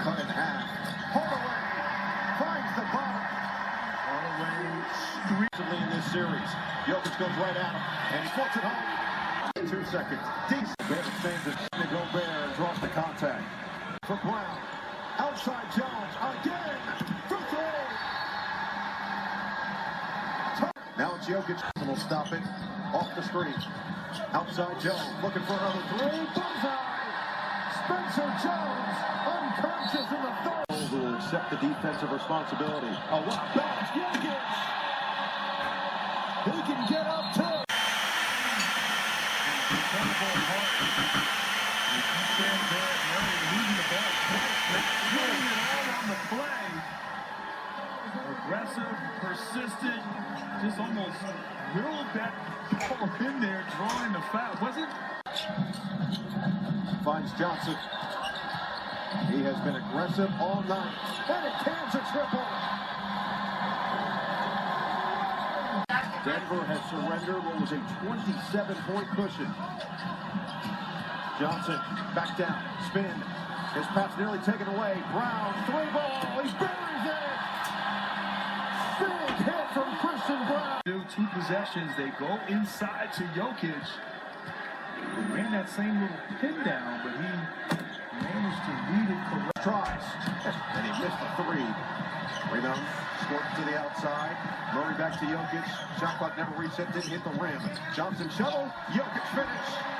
cut in half. Hardaway finds the bottom. Hardaway recently in this series. Jokic goes right at him, and he puts it home. 2 seconds. Gobert stands at Gobert and draws the contact. For Brown. Outside Jones again. For three. Now it's Jokic. Will stop it off the screen. Outside Jones looking for another three. Bullseye. Spencer Jones unconscious in the third. Who will accept the defensive responsibility. Oh, what a bounce. Jokic. He can get up too. Aggressive, persistent, just almost willed that ball in there, drawing the foul. Was it? Finds Johnson. He has been aggressive all night. And it cans a triple. Denver has surrendered what was a 27-point cushion. Johnson back down, spin. His pass nearly taken away. Brown, three ball. He buries it. Big hit from Christian Brown. 2 possessions. They go inside to Jokic. He ran that same little pin down, but he managed to read it correctly. Tries, and he missed the three. Rebound, scored to the outside. Murray back to Jokic. Shot clock never reset, didn't hit the rim. Johnson shuttle. Jokic finish.